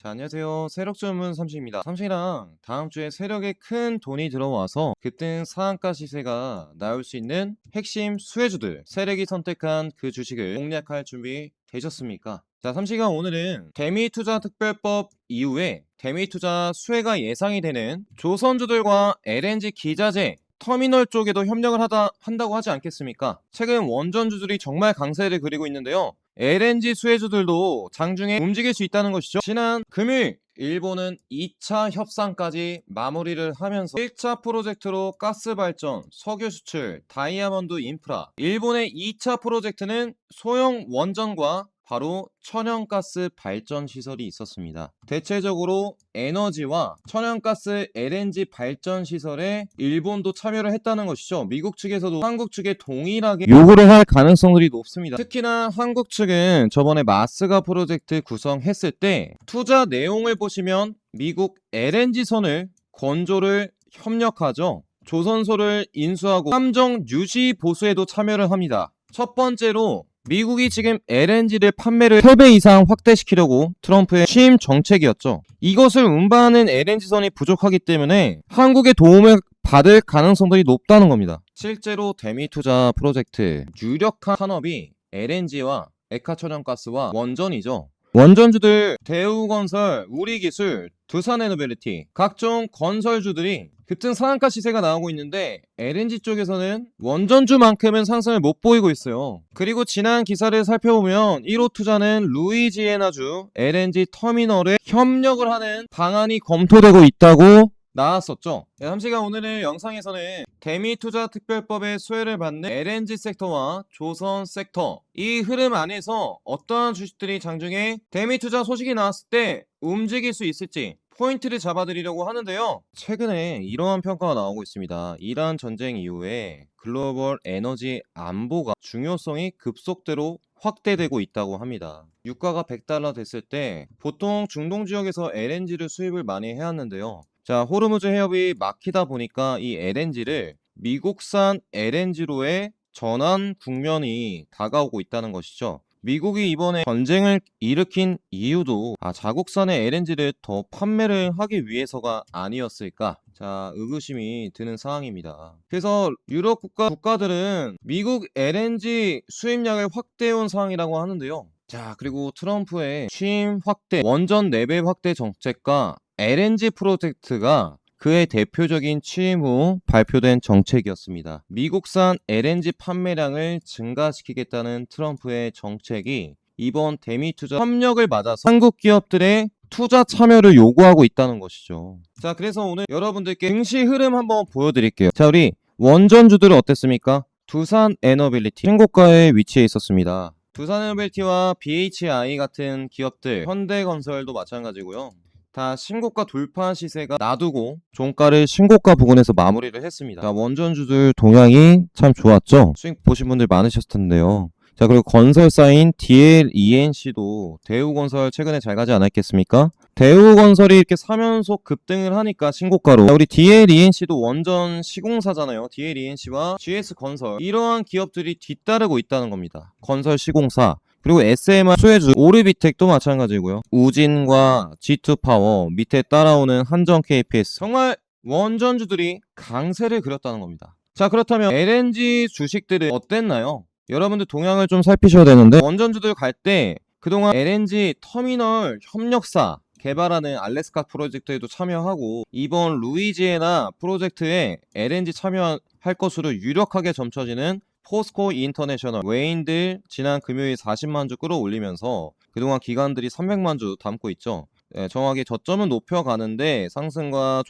자, 안녕하세요. 세력 전문 삼식입니다. 삼식이랑 다음 주에 세력에 큰 돈이 들어와서 급등 상한가 시세가 나올 수 있는 핵심 수혜주들, 세력이 선택한 그 주식을 공략할 준비 되셨습니까? 자, 삼식이가 오늘은 대미투자특별법 이후에 대미투자 수혜가 예상이 되는 조선주들과 LNG 기자재 터미널 쪽에도 협력을 한다고 하지 않겠습니까? 최근 원전주들이 정말 강세를 그리고 있는데요. LNG 수혜주들도 장중에 움직일 수 있다는 것이죠. 지난 금요일 일본은 2차 협상까지 마무리를 하면서 1차 프로젝트로 가스 발전, 석유 수출, 다이아몬드 인프라, 일본의 2차 프로젝트는 소형 원전과 바로 천연가스 발전 시설이 있었습니다. 대체적으로 에너지와 천연가스 LNG 발전 시설에 일본도 참여를 했다는 것이죠. 미국 측에서도 한국 측에 동일하게 요구를 할 가능성들이 높습니다. 특히나 한국 측은 저번에 마스가 프로젝트 구성했을 때 투자 내용을 보시면 미국 LNG선을 건조를 협력하죠. 조선소를 인수하고 함정 유지 보수에도 참여를 합니다. 첫 번째로 미국이 지금 LNG를 판매를 3배 이상 확대시키려고 트럼프의 취임 정책이었죠. 이것을 운반하는 LNG선이 부족하기 때문에 한국의 도움을 받을 가능성들이 높다는 겁니다. 실제로 대미투자 프로젝트 유력한 산업이 LNG와 액화천연가스와 원전이죠. 원전주들 대우건설, 우리기술, 두산에너빌리티, 각종 건설주들이 급등 상한가 시세가 나오고 있는데 LNG 쪽에서는 원전주만큼은 상승을 못 보이고 있어요. 그리고 지난 기사를 살펴보면 1호 투자는 루이지애나주 LNG 터미널에 협력을 하는 방안이 검토되고 있다고 나왔었죠. 삼시가 오늘의 영상에서는 대미투자특별법의 수혜를 받는 LNG 섹터와 조선 섹터, 이 흐름 안에서 어떠한 주식들이 장중에 대미투자 소식이 나왔을 때 움직일 수 있을지 포인트를 잡아드리려고 하는데요. 최근에 이러한 평가가 나오고 있습니다. 이란 전쟁 이후에 글로벌 에너지 안보가 중요성이 급속대로 확대되고 있다고 합니다. 유가가 $100 됐을 때 보통 중동 지역에서 LNG를 수입을 많이 해왔는데요. 자, 호르무즈 해협이 막히다 보니까 이 LNG를 미국산 LNG로의 전환 국면이 다가오고 있다는 것이죠. 미국이 이번에 전쟁을 일으킨 이유도 자국산의 LNG를 더 판매를 하기 위해서가 아니었을까? 자, 의구심이 드는 상황입니다. 그래서 유럽 국가들은 미국 LNG 수입량을 확대해온 상황이라고 하는데요. 자, 그리고 트럼프의 취임 확대, 원전 4배 확대 정책과 LNG 프로젝트가 그의 대표적인 취임 후 발표된 정책이었습니다. 미국산 LNG 판매량을 증가시키겠다는 트럼프의 정책이 이번 대미투자 협력을 맞아서 한국 기업들의 투자 참여를 요구하고 있다는 것이죠. 자, 그래서 오늘 여러분들께 증시 흐름 한번 보여드릴게요. 자, 우리 원전주들은 어땠습니까? 두산에너빌리티 신고가에 위치해 있었습니다. 두산에너빌리티와 BHI 같은 기업들, 현대건설도 마찬가지고요. 다 신고가 돌파 시세가 놔두고 종가를 신고가 부근에서 마무리를 했습니다. 자, 원전주들 동향이 참 좋았죠. 수익 보신 분들 많으셨을 텐데요. 자, 그리고 건설사인 DLENC도 대우건설 최근에 잘 가지 않았겠습니까? 대우건설이 이렇게 3연속 급등을 하니까 신고가로, 자, 우리 DLENC도 원전 시공사잖아요. DLENC와 GS건설, 이러한 기업들이 뒤따르고 있다는 겁니다. 건설 시공사, 그리고 SMR 수혜주 오르비텍도 마찬가지고요. 우진과 G2파워, 밑에 따라오는 한전 KPS, 정말 원전주들이 강세를 그렸다는 겁니다. 자, 그렇다면 LNG 주식들은 어땠나요? 여러분들 동향을 좀 살피셔야 되는데, 원전주들 갈 때 그동안 LNG 터미널 협력사 개발하는 알래스카 프로젝트에도 참여하고 이번 루이지애나 프로젝트에 LNG 참여할 것으로 유력하게 점쳐지는 포스코 인터내셔널 외인들 지난 금요일 40만 주 끌어올리면서 그동안 기관들이 300만 주 담고 있죠. 정확히 저점은 높여가는데 상승과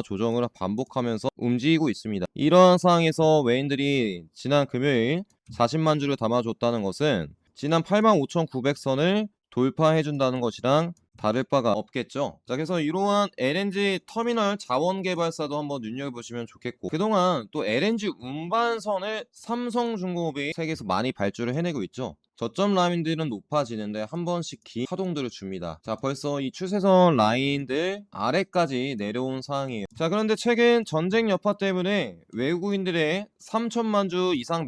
조정을 반복하면서 움직이고 있습니다. 이러한 상황에서 외인들이 지난 금요일 40만 주를 담아줬다는 것은 지난 85,900선을 돌파해준다는 것이랑 다를 바가 없겠죠. 자, 그래서 이러한 LNG 터미널 자원개발사도 한번 눈여겨보시면 좋겠고, 그동안 또 LNG 운반선을 삼성중공업이 세계에서 많이 발주를 해내고 있죠. 저점 라인들은 높아지는데 한 번씩 긴 파동들을 줍니다. 자, 벌써 이 추세선 라인들 아래까지 내려온 상황이에요. 자, 그런데 최근 전쟁 여파 때문에 외국인들의 3천만 주 이상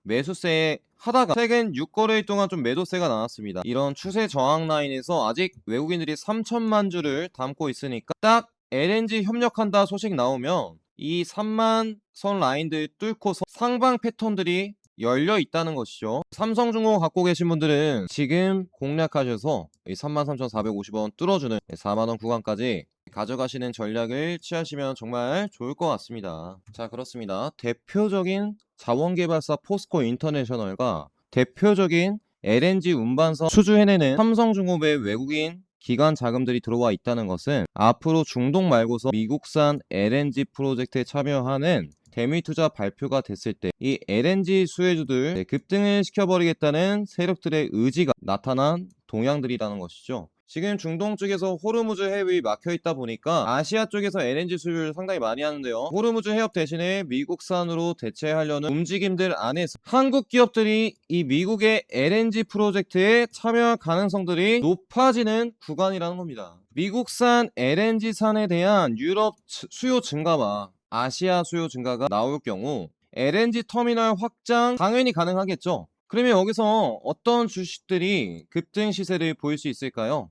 매수세 하다가 최근 6거래일 동안 좀 매도세가 나왔습니다. 이런 추세 저항 라인에서 아직 외국인들이 3천만 주를 담고 있으니까 딱 LNG 협력한다 소식 나오면 이 3만 선 라인들 뚫고서 상방 패턴들이 열려 있다는 것이죠. 삼성중공 갖고 계신 분들은 지금 공략하셔서 이 33,450원 뚫어주는 4만원 구간까지 가져가시는 전략을 취하시면 정말 좋을 것 같습니다. 자, 그렇습니다. 대표적인 자원개발사 포스코 인터내셔널과 대표적인 LNG 운반선 수주해내는 삼성중공업의 외국인 기관 자금들이 들어와 있다는 것은 앞으로 중동 말고서 미국산 LNG 프로젝트에 참여하는 대미 투자 발표가 됐을 때 이 LNG 수혜주들 급등을 시켜버리겠다는 세력들의 의지가 나타난 동향들이라는 것이죠. 지금 중동 쪽에서 호르무즈 해협이 막혀있다 보니까 아시아 쪽에서 LNG 수주를 상당히 많이 하는데요. 호르무즈 해협 대신에 미국산으로 대체하려는 움직임들 안에서 한국 기업들이 이 미국의 LNG 프로젝트에 참여할 가능성들이 높아지는 구간이라는 겁니다. 미국산 LNG산에 대한 유럽 수요 증가와 아시아 수요 증가가 나올 경우 LNG 터미널 확장 당연히 가능하겠죠. 그러면 여기서 어떤 주식들이 급등 시세를 보일 수 있을까요?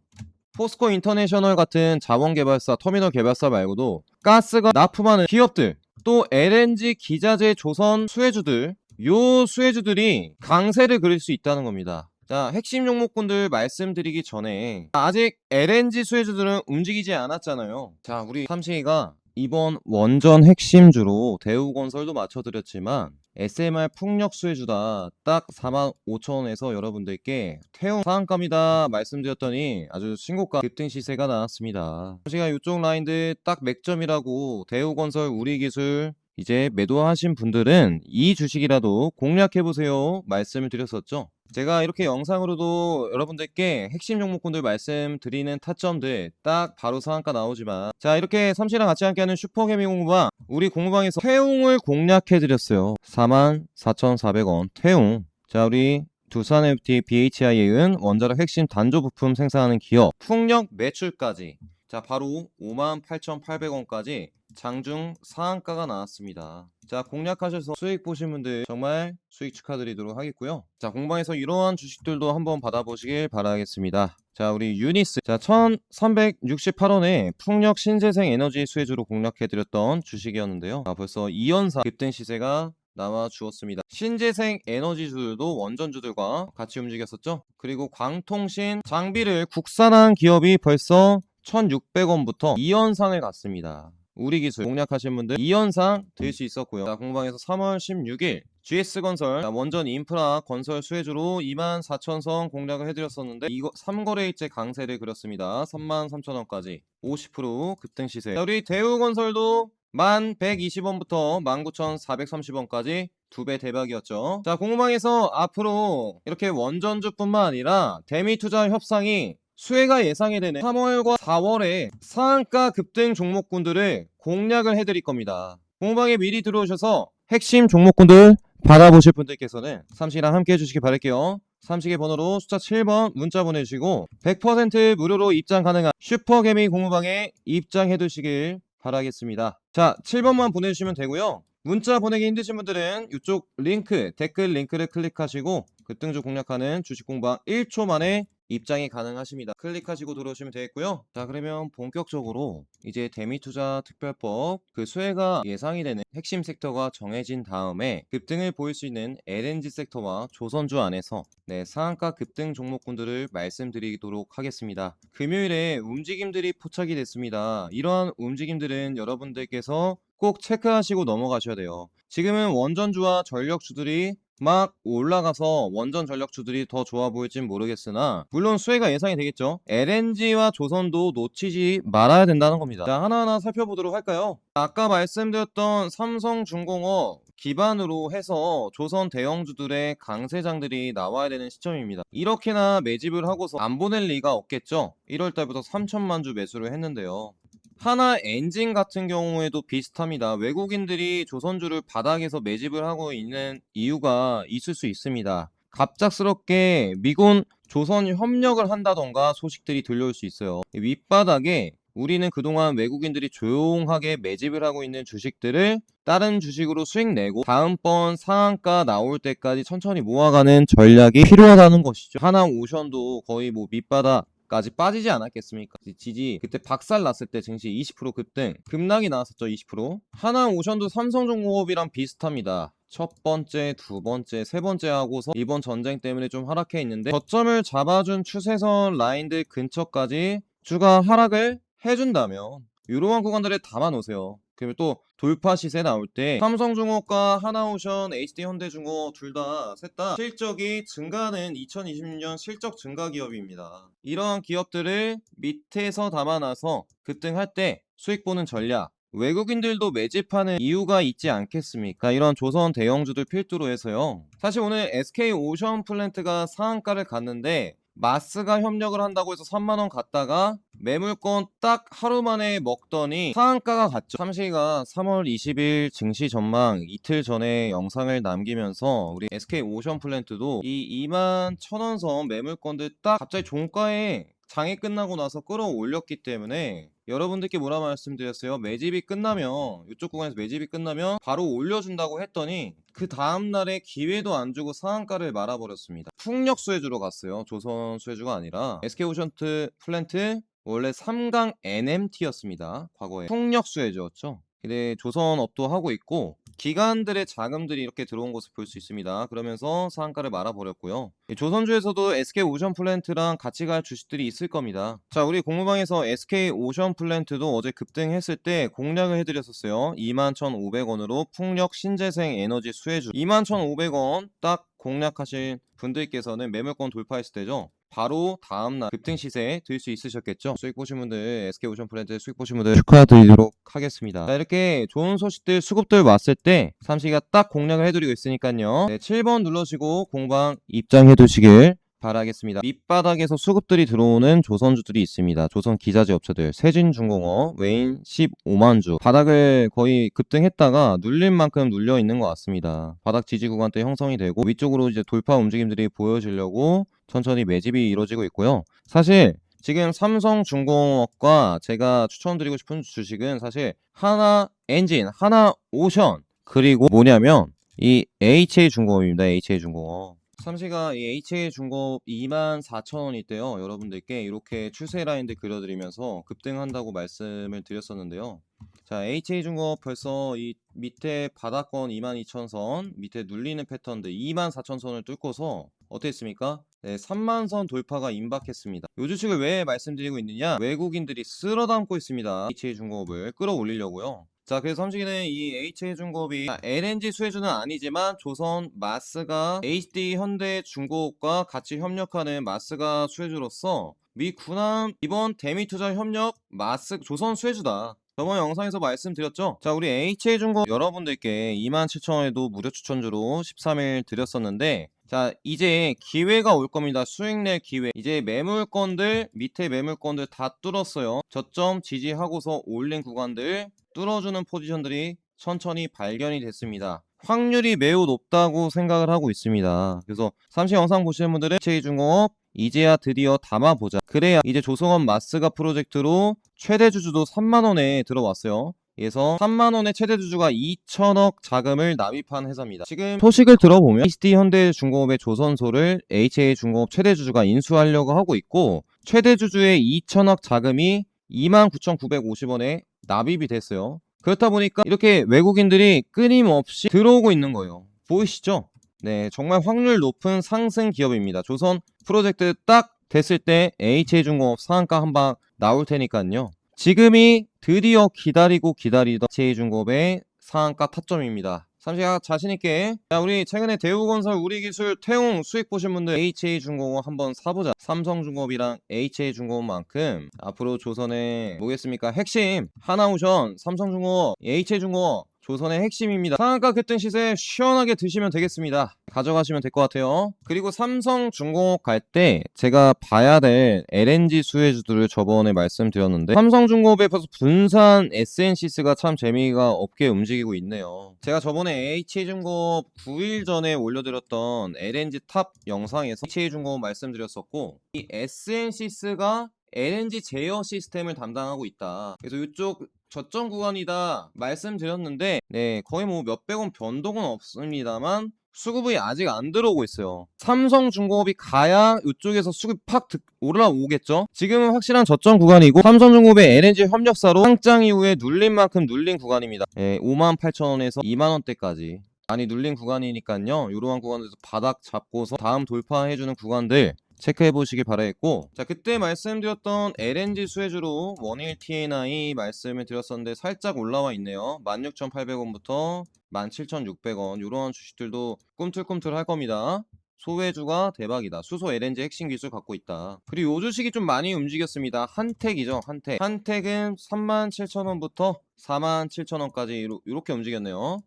포스코 인터내셔널 같은 자원개발사, 터미널 개발사 말고도 가스가 납품하는 기업들, 또 LNG 기자재 조선 수혜주들, 요 수혜주들이 강세를 그릴 수 있다는 겁니다. 자, 핵심 종목군들 말씀드리기 전에 아직 LNG 수혜주들은 움직이지 않았잖아요. 자, 우리 삼식이가 이번 원전 핵심주로 대우건설도 맞춰드렸지만 SMR 풍력 수혜주다 딱 45,000원에서 여러분들께 태움 상한가입니다 말씀드렸더니 아주 신고가 급등 시세가 나왔습니다. 제가 이쪽 라인들 딱 맥점이라고 대우건설 우리기술 이제 매도하신 분들은 이 주식이라도 공략해보세요 말씀을 드렸었죠. 제가 이렇게 영상으로도 여러분들께 핵심 종목군들 말씀드리는 타점들 딱 바로 상한가 나오지만 자, 이렇게 삼시랑 같이 함께하는 슈퍼개미 공부방 우리 공부방에서 태웅을 공략해드렸어요. 44,400원 태웅. 자, 우리 두산FT BHI은 원자력 핵심 단조 부품 생산하는 기업 풍력 매출까지 자, 바로 58,800원까지 장중 상한가가 나왔습니다. 자, 공략하셔서 수익 보신 분들 정말 수익 축하드리도록 하겠고요. 자, 공방에서 이러한 주식들도 한번 받아보시길 바라겠습니다. 자, 우리 유니스 자 1368원에 풍력 신재생 에너지 수혜주로 공략해드렸던 주식이었는데요. 자, 벌써 2연사 급등 시세가 나와 주었습니다. 신재생 에너지주들도 원전주들과 같이 움직였었죠. 그리고 광통신 장비를 국산한 기업이 벌써 1600원부터 2연상을 갔습니다. 우리 기술 공략하신 분들 2연상 될 수 있었고요. 자, 공방에서 3월 16일 GS건설 원전 인프라 건설 수혜주로 24,000선 공략을 해드렸었는데 이거 3거래일째 강세를 그렸습니다. 33,000원까지 50% 급등 시세. 자, 우리 대우건설도 1120원부터 19,430원까지 2배 대박이었죠. 자, 공방에서 앞으로 이렇게 원전주뿐만 아니라 대미투자 협상이 수혜가 예상이 되는 3월과 4월에 상한가 급등 종목군들을 공략을 해드릴 겁니다. 공방에 미리 들어오셔서 핵심 종목군들 받아보실 분들께서는 삼식이랑 함께 해주시기 바랄게요. 삼식의 번호로 숫자 7번 문자 보내주시고 100% 무료로 입장 가능한 슈퍼개미 공부방에 입장해 두시길 바라겠습니다. 자, 7번만 보내주시면 되고요. 문자 보내기 힘드신 분들은 이쪽 링크 댓글 링크를 클릭하시고 급등주 공략하는 주식공방 1초 만에 입장이 가능하십니다. 클릭하시고 들어오시면 되겠고요. 자, 그러면 본격적으로 이제 대미투자 특별법 그 수혜가 예상이 되는 핵심 섹터가 정해진 다음에 급등을 보일 수 있는 LNG 섹터와 조선주 안에서 상한가 급등 종목군들을 말씀드리도록 하겠습니다. 금요일에 움직임들이 포착이 됐습니다. 이러한 움직임들은 여러분들께서 꼭 체크하시고 넘어가셔야 돼요. 지금은 원전주와 전력주들이 막 올라가서 원전 전력주들이 더 좋아 보일진 모르겠으나 물론 수혜가 예상이 되겠죠. LNG와 조선도 놓치지 말아야 된다는 겁니다. 자, 하나하나 살펴보도록 할까요? 아까 말씀드렸던 삼성중공업 기반으로 해서 조선 대형주들의 강세장들이 나와야 되는 시점입니다. 이렇게나 매집을 하고서 안 보낼 리가 없겠죠. 1월달부터 3천만 주 매수를 했는데요. 하나 엔진 같은 경우에도 비슷합니다. 외국인들이 조선주를 바닥에서 매집을 하고 있는 이유가 있을 수 있습니다. 갑작스럽게 미군 조선 협력을 한다던가 소식들이 들려올 수 있어요. 윗바닥에 우리는 그동안 외국인들이 조용하게 매집을 하고 있는 주식들을 다른 주식으로 수익 내고 다음번 상한가 나올 때까지 천천히 모아가는 전략이 필요하다는 것이죠. 하나오션도 거의 뭐 밑바닥까지 빠지지 않았겠습니까? 지지 그때 박살 났을 때 증시 20% 급등 급락이 나왔었죠. 20%. 하나오션도 삼성중공업이랑 비슷합니다. 첫 번째, 두 번째, 세 번째 하고서 이번 전쟁 때문에 좀 하락해 있는데 저점을 잡아준 추세선 라인들 근처까지 주가 하락을 해준다면 이러한 구간들에 담아놓으세요. 그리고 또 돌파 시세 나올 때 삼성중공업과 하나오션, HD현대중공업 둘 다 셋 다 실적이 증가하는 2026년 실적 증가 기업입니다. 이러한 기업들을 밑에서 담아놔서 급등할 때 수익 보는 전략 외국인들도 매집하는 이유가 있지 않겠습니까? 이런 조선 대형주들 필두로 해서요. 사실 오늘 SK오션플랜트가 상한가를 갔는데 마스가 협력을 한다고 해서 3만원 갔다가 매물권 딱 하루 만에 먹더니 상한가가 갔죠. 삼시가 3월 20일 증시 전망 이틀 전에 영상을 남기면서 우리 SK오션플랜트도 이 2만 1,000원 선 매물권들 딱 갑자기 종가에 장이 끝나고 나서 끌어올렸기 때문에 여러분들께 뭐라 말씀드렸어요? 매집이 끝나면 이쪽 구간에서 매집이 끝나면 바로 올려준다고 했더니 그 다음날에 기회도 안 주고 상한가를 말아버렸습니다. 풍력 수혜주로 갔어요. 조선 수혜주가 아니라 SK오션플랜트 원래 3강 NMT였습니다. 과거에 풍력 수혜주였죠. 근데 조선업도 하고 있고 기관들의 자금들이 이렇게 들어온 것을 볼 수 있습니다. 그러면서 상한가를 말아버렸고요. 조선주에서도 SK오션플랜트랑 같이 갈 주식들이 있을 겁니다. 자, 우리 공무방에서 SK오션플랜트도 어제 급등했을 때 공략을 해드렸었어요. 21,500원으로 풍력 신재생 에너지 수혜주 21,500원 딱 공략하신 분들께서는 매물권 돌파했을 때죠. 바로 다음날 급등 시세에 들 수 있으셨겠죠. 수익 보신 분들 SK오션플랜트 수익 보신 분들 축하드리도록 하겠습니다. 자, 이렇게 좋은 소식들 수급들 왔을 때 삼시가 딱 공략을 해드리고 있으니까요. 네, 7번 눌러주시고 공방 입장해 두시길 바라겠습니다. 밑바닥에서 수급들이 들어오는 조선주들이 있습니다. 조선 기자재 업체들 세진중공업 외인 15만주 바닥을 거의 급등했다가 눌린 만큼 눌려 있는 것 같습니다. 바닥 지지 구간대 형성이 되고 위쪽으로 이제 돌파 움직임들이 보여지려고 천천히 매집이 이루어지고 있고요. 사실 지금 삼성중공업과 제가 추천드리고 싶은 주식은 사실 하나엔진, 하나오션 그리고 뭐냐면 이 HA중공업입니다. HA중공업 삼시가 이 HA중공업 24,000원일 때요. 여러분들께 이렇게 추세 라인들 그려드리면서 급등한다고 말씀을 드렸었는데요. 자, HA중공업 벌써 이 밑에 바닥권 22,000선 밑에 눌리는 패턴들 24,000선을 뚫고서 어땠습니까? 네, 3만선 돌파가 임박했습니다. 이 주식을 왜 말씀드리고 있느냐? 외국인들이 쓸어담고 있습니다. HA중공업을 끌어올리려고요. 자, 그래서 삼식이는 이 HA중공업이 LNG 수혜주는 아니지만 조선 마스가 HD현대중공업과 같이 협력하는 마스가 수혜주로서 미 군함 이번 대미투자 협력 마스 조선 수혜주다. 저번 영상에서 말씀드렸죠. 자, 우리 HA중공업 여러분들께 27,000원에도 무료 추천주로 13일 드렸었는데 자, 이제 기회가 올 겁니다. 수익 낼 기회. 이제 매물권들 밑에 매물권들 다 뚫었어요. 저점 지지하고서 올린 구간들 뚫어주는 포지션들이 천천히 발견이 됐습니다. 확률이 매우 높다고 생각을 하고 있습니다. 그래서 삼시 영상 보시는 분들은 HA중공업 이제야 드디어 담아보자. 그래야 이제 조성원 마스가 프로젝트로 최대 주주도 3만원에 들어왔어요. 그래서 3만원의 최대 주주가 2천억 자금을 납입한 회사입니다. 지금 소식을 들어보면 HD현대중공업의 조선소를 HA중공업 최대 주주가 인수하려고 하고 있고 최대 주주의 2천억 자금이 29,950원에 납입이 됐어요. 그렇다 보니까 이렇게 외국인들이 끊임없이 들어오고 있는 거예요. 보이시죠? 네, 정말 확률 높은 상승 기업입니다. 조선 프로젝트 딱 됐을 때 HA중공업 상한가 한 방 나올 테니까요. 지금이 드디어 기다리던 HA중공업의 상한가 타점입니다. 삼시가 자신있게 자, 우리 최근에 대우건설 우리기술 태웅 수익 보신 분들 HA중공업 한번 사보자. 삼성중공업이랑 HA중공업만큼 앞으로 조선의 뭐겠습니까 핵심 하나오션 삼성중공업 HA중공업 조선의 핵심입니다. 상한가 급등 시세 시원하게 드시면 되겠습니다. 가져가시면 될 것 같아요. 그리고 삼성중공업 갈 때 제가 봐야 될 LNG 수혜주들을 저번에 말씀드렸는데 삼성중공업의 벌써 분산 SNC스가 참 재미가 없게 움직이고 있네요. 제가 저번에 HA중공업 9일 전에 올려드렸던 LNG 탑 영상에서 HA중공업 말씀드렸었고 이 SNC스가 LNG 제어 시스템을 담당하고 있다. 그래서 이쪽 저점 구간이다 말씀드렸는데 네, 거의 뭐 몇백 원 변동은 없습니다만 수급이 아직 안 들어오고 있어요. 삼성중공업이 가야 이쪽에서 수급이 팍 올라오겠죠. 지금은 확실한 저점 구간이고 삼성중공업의 LNG 협력사로 상장 이후에 눌린 만큼 눌린 구간입니다. 58,000원에서 2만원대까지 많이 눌린 구간이니까요. 이러한 구간에서 바닥 잡고서 다음 돌파해주는 구간들 체크해 보시기 바라겠고, 자, 그때 말씀드렸던 LNG 수혜주로 원일 TNI 말씀을 드렸었는데 살짝 올라와 있네요. 16,800원부터 17,600원 이러한 주식들도 꿈틀꿈틀 할 겁니다. 소외주가 대박이다. 수소 LNG 핵심 기술 갖고 있다. 그리고 요 주식이 좀 많이 움직였습니다. 한택이죠. 한택은 37,000원부터 47,000원까지 이렇게 움직였네요.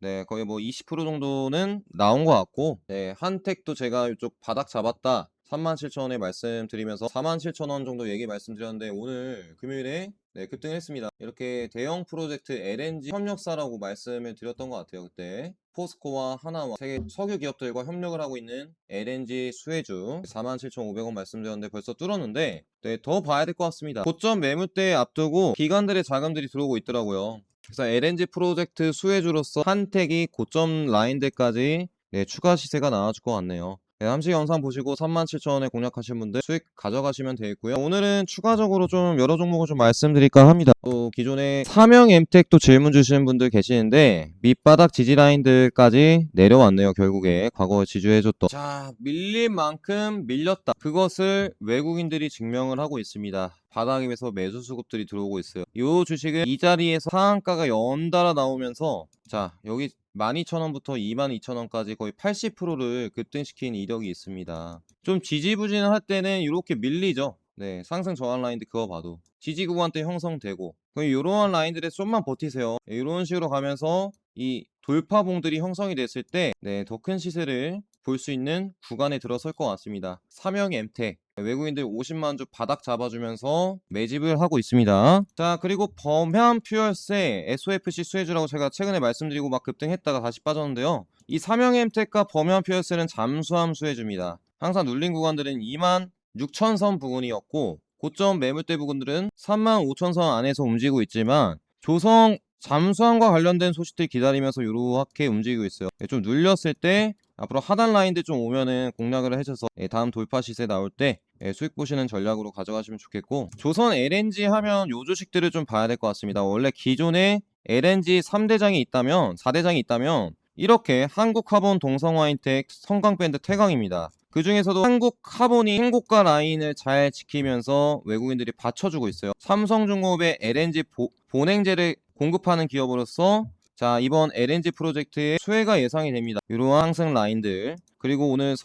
네, 거의 뭐 20% 정도는 나온 것 같고, 네, 한택도 제가 이쪽 바닥 잡았다 37,000원에 말씀드리면서 47,000원 정도 얘기 말씀드렸는데 오늘 금요일에 네, 급등했습니다. 이렇게 대형 프로젝트 LNG 협력사라고 말씀을 드렸던 것 같아요. 그때 포스코와 하나와 세계 석유 기업들과 협력을 하고 있는 LNG 수혜주 47,500원 말씀드렸는데 벌써 뚫었는데 네, 더 봐야 될 것 같습니다. 고점 매물대 앞두고 기관들의 자금들이 들어오고 있더라고요. 그래서 LNG 프로젝트 수혜주로서 한택이 고점 라인대까지 네, 추가 시세가 나와줄 것 같네요. 네, 함식 영상 보시고 37,000원에 공략하신 분들 수익 가져가시면 되겠고요. 오늘은 추가적으로 좀 여러 종목을 좀 말씀드릴까 합니다. 또 기존에 사명 엠텍도 질문 주시는 분들 계시는데 밑바닥 지지 라인들까지 내려왔네요. 결국에 과거에 지지해줬던, 자, 밀린 만큼 밀렸다. 그것을 외국인들이 증명을 하고 있습니다. 바닥에서 매수 수급들이 들어오고 있어요. 이 주식은 이 자리에서 상한가가 연달아 나오면서 자, 여기 12,000원부터 22,000원까지 거의 80%를 급등시킨 이력이 있습니다. 좀 지지부진할 때는 이렇게 밀리죠. 네, 상승 저항 라인들 그거 봐도 지지 구간대 형성되고 이러한 라인들에 좀만 버티세요. 이런 식으로 가면서 이 돌파봉들이 형성이 됐을 때 네, 더 큰 시세를 볼 수 있는 구간에 들어설 것 같습니다. 사명 엠텍 외국인들 50만주 바닥 잡아주면서 매집을 하고 있습니다. 자, 그리고 범현 퓨얼세 SOFC 수혜주라고 제가 최근에 말씀드리고 막 급등했다가 다시 빠졌는데요. 이 사명엠텍과 범현 퓨얼세는 잠수함 수혜주입니다. 항상 눌린 구간들은 26,000선 부근이었고 고점 매물대 부근들은 35,000선 안에서 움직이고 있지만 조성 잠수함과 관련된 소식들 기다리면서 이렇게 움직이고 있어요. 좀 눌렸을 때 앞으로 하단 라인들 좀 오면은 공략을 해줘서 다음 돌파 시세 나올 때 수익 보시는 전략으로 가져가시면 좋겠고, 조선 LNG 하면 요 주식들을 좀 봐야 될 것 같습니다. 원래 기존에 LNG 3대장이 있다면 4대장이 있다면 이렇게 한국카본, 동성화인텍, 성강밴드, 태강입니다. 그 중에서도 한국카본이 행고가 라인을 잘 지키면서 외국인들이 받쳐주고 있어요. 삼성중공업의 LNG 본행제를 공급하는 기업으로서 자, 이번 LNG 프로젝트의 수혜가 예상이 됩니다. 이러한 상승 라인들, 그리고 오늘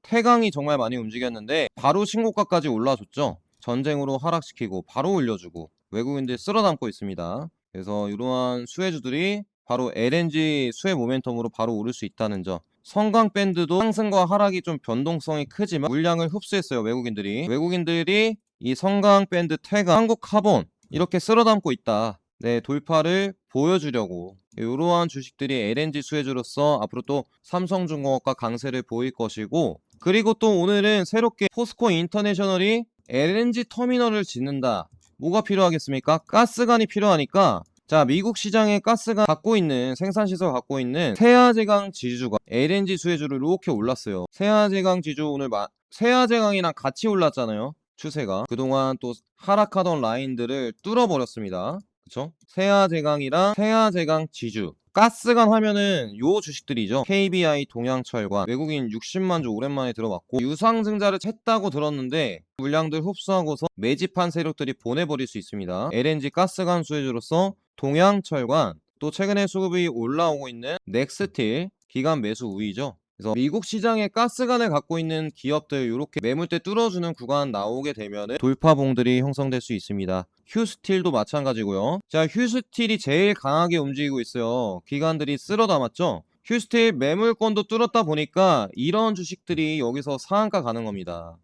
태강이 정말 많이 움직였는데 바로 신고가까지 올라줬죠. 전쟁으로 하락시키고 바로 올려주고 외국인들 쓸어담고 있습니다. 그래서 이러한 수혜주들이 바로 LNG 수혜 모멘텀으로 바로 오를 수 있다는 점. 성강밴드도 상승과 하락이 좀 변동성이 크지만 물량을 흡수했어요. 외국인들이 이 성강밴드, 태강, 한국카본 이렇게 쓸어담고 있다. 네, 돌파를 보여주려고 이러한 주식들이 LNG 수혜주로서 앞으로 또 삼성중공업과 강세를 보일 것이고, 그리고 또 오늘은 새롭게 포스코 인터내셔널이 LNG 터미널을 짓는다. 뭐가 필요하겠습니까? 가스관이 필요하니까 자, 미국 시장에 가스관 갖고 있는 생산시설 갖고 있는 세아제강 지주가 LNG 수혜주로 이렇게 올랐어요. 세아제강 지주 오늘 세아제강이랑 같이 올랐잖아요. 추세가 그동안 또 하락하던 라인들을 뚫어버렸습니다. 그쵸? 세아제강이랑 세아제강 지주 가스관 하면은 요 주식들이죠. KBI, 동양철관 외국인 60만주 오랜만에 들어왔고 유상증자를 했다고 들었는데 물량들 흡수하고서 매집한 세력들이 보내버릴 수 있습니다. LNG 가스관 수혜주로서 동양철관, 또 최근에 수급이 올라오고 있는 넥스틸 기관 매수 우위죠. 그래서 미국 시장에 가스관을 갖고 있는 기업들 이렇게 매물대 뚫어주는 구간 나오게 되면 돌파봉들이 형성될 수 있습니다. 휴스틸도 마찬가지고요. 자, 휴스틸이 제일 강하게 움직이고 있어요. 기관들이 쓸어 담았죠. 휴스틸 매물권도 뚫었다 보니까 이런 주식들이 여기서 상한가 가는 겁니다.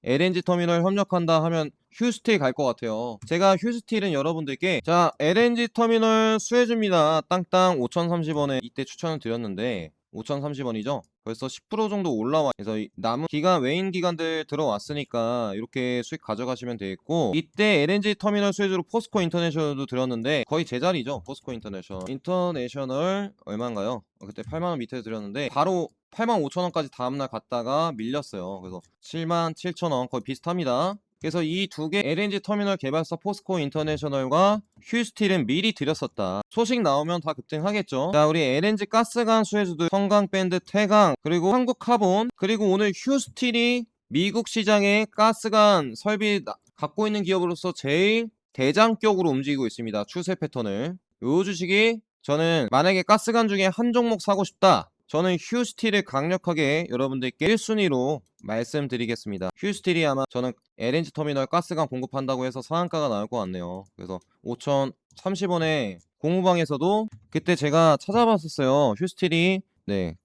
LNG 터미널 협력한다 하면 휴스틸 갈 것 같아요. 제가 휴스틸은 여러분들께 자, LNG 터미널 수혜주입니다. 땅땅 5,030원에 이때 추천을 드렸는데 5,030원이죠. 벌써 10% 정도 올라와. 그래서 남은 기간 외인 기관들 들어왔으니까 이렇게 수익 가져가시면 되겠고, 이때 LNG 터미널 수혜주로 포스코 인터내셔널도 들었는데 거의 제자리죠. 포스코 인터내셔널 얼마인가요? 그때 8만원 밑에 드렸는데 바로 85,000원까지 다음날 갔다가 밀렸어요. 그래서 77,000원 거의 비슷합니다. 그래서 이 두 개 LNG 터미널 개발사 포스코 인터내셔널과 휴스틸은 미리 드렸었다. 소식 나오면 다 급등하겠죠. 자, 우리 LNG 가스관 수혜주들 성강밴드, 태강, 그리고 한국카본, 그리고 오늘 휴스틸이 미국 시장에 가스관 설비 갖고 있는 기업으로서 제일 대장격으로 움직이고 있습니다. 추세 패턴을. 요 주식이 저는 만약에 가스관 중에 한 종목 사고 싶다, 저는 휴스틸을 강력하게 여러분들께 1순위로 말씀드리겠습니다. 휴스틸이 아마 저는 LNG 터미널 가스관 공급한다고 해서 상한가가 나올 것 같네요. 그래서 5,030원에 공무방에서도 그때 제가 찾아봤었어요. 휴스틸이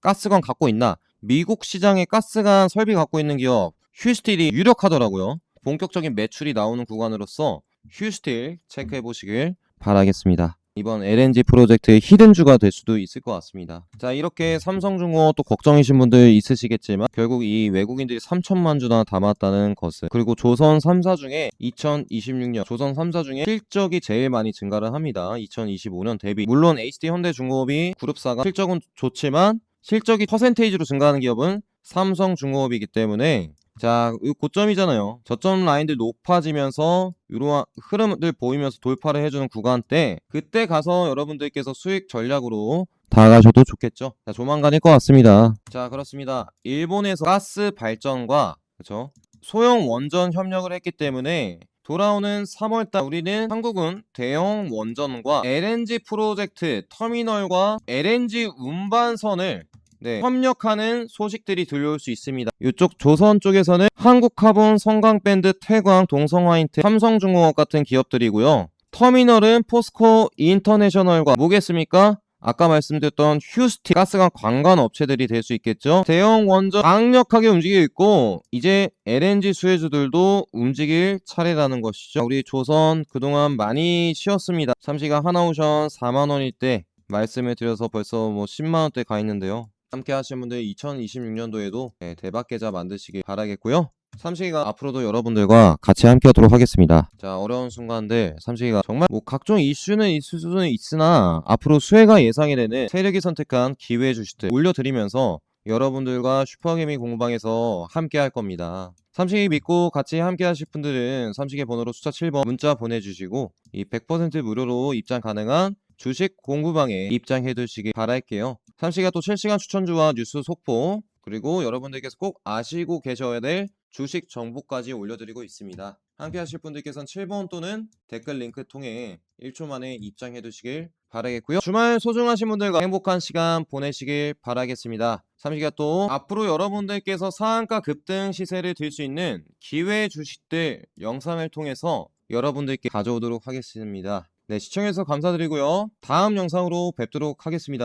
가스관 갖고 있나? 미국 시장에 가스관 설비 갖고 있는 기업 휴스틸이 유력하더라고요. 본격적인 매출이 나오는 구간으로서 휴스틸 체크해 보시길 바라겠습니다. 이번 LNG 프로젝트의 히든주가 될 수도 있을 것 같습니다. 자, 이렇게 삼성중공업 또 걱정이신 분들 있으시겠지만 결국 이 외국인들이 3천만 주나 담았다는 것을, 그리고 조선 3사 중에 2026년 조선 3사 중에 실적이 제일 많이 증가를 합니다. 2025년 대비. 물론 HD현대중공업이 그룹사가 실적은 좋지만 실적이 퍼센테이지로 증가하는 기업은 삼성중공업이기 때문에, 자, 이 고점이잖아요. 저점 라인들 높아지면서 이러한 흐름들 보이면서 돌파를 해주는 구간 때, 그때 가서 여러분들께서 수익 전략으로 다가가셔도 좋겠죠. 자, 조만간일 것 같습니다. 자, 그렇습니다. 일본에서 가스 발전과 그렇죠, 소형 원전 협력을 했기 때문에 돌아오는 3월달 우리는 한국은 대형 원전과 LNG 프로젝트 터미널과 LNG 운반선을 협력하는 소식들이 들려올 수 있습니다. 이쪽 조선 쪽에서는 한국카본, 성강밴드, 태광, 동성화인텍, 삼성중공업 같은 기업들이고요. 터미널은 포스코 인터내셔널과 뭐겠습니까? 아까 말씀드렸던 휴스틸, 가스관 관관 업체들이 될 수 있겠죠. 대형 원전 강력하게 움직이고 있고, 이제 LNG 수혜주들도 움직일 차례라는 것이죠. 우리 조선 그동안 많이 쉬었습니다. 삼시가 하나오션 4만원일 때 말씀을 드려서 벌써 뭐 10만원대 가 있는데요. 함께 하신 분들 2026년도에도 대박 계좌 만드시길 바라겠고요. 삼식이가 앞으로도 여러분들과 같이 함께 하도록 하겠습니다. 자, 어려운 순간들 삼식이가 정말 뭐 각종 이슈는 있을 수는 있으나 앞으로 수혜가 예상이 되는 세력이 선택한 기회 주식들 올려드리면서 여러분들과 슈퍼개미 공방에서 함께 할 겁니다. 삼식이 믿고 같이 함께 하실 분들은 삼식의 번호로 숫자 7번 문자 보내주시고, 이 100% 무료로 입장 가능한 주식 공부방에 입장해 두시길 바랄게요. 삼식이가 또 실시간 추천주와 뉴스 속보, 그리고 여러분들께서 꼭 아시고 계셔야 될 주식 정보까지 올려드리고 있습니다. 함께 하실 분들께서는 7번 또는 댓글 링크 통해 1초 만에 입장해 두시길 바라겠고요. 주말 소중하신 분들과 행복한 시간 보내시길 바라겠습니다. 삼식이가 또 앞으로 여러분들께서 상한가 급등 시세를 들 수 있는 기회 주식들 영상을 통해서 여러분들께 가져오도록 하겠습니다. 네, 시청해주셔서 감사드리고요. 다음 영상으로 뵙도록 하겠습니다.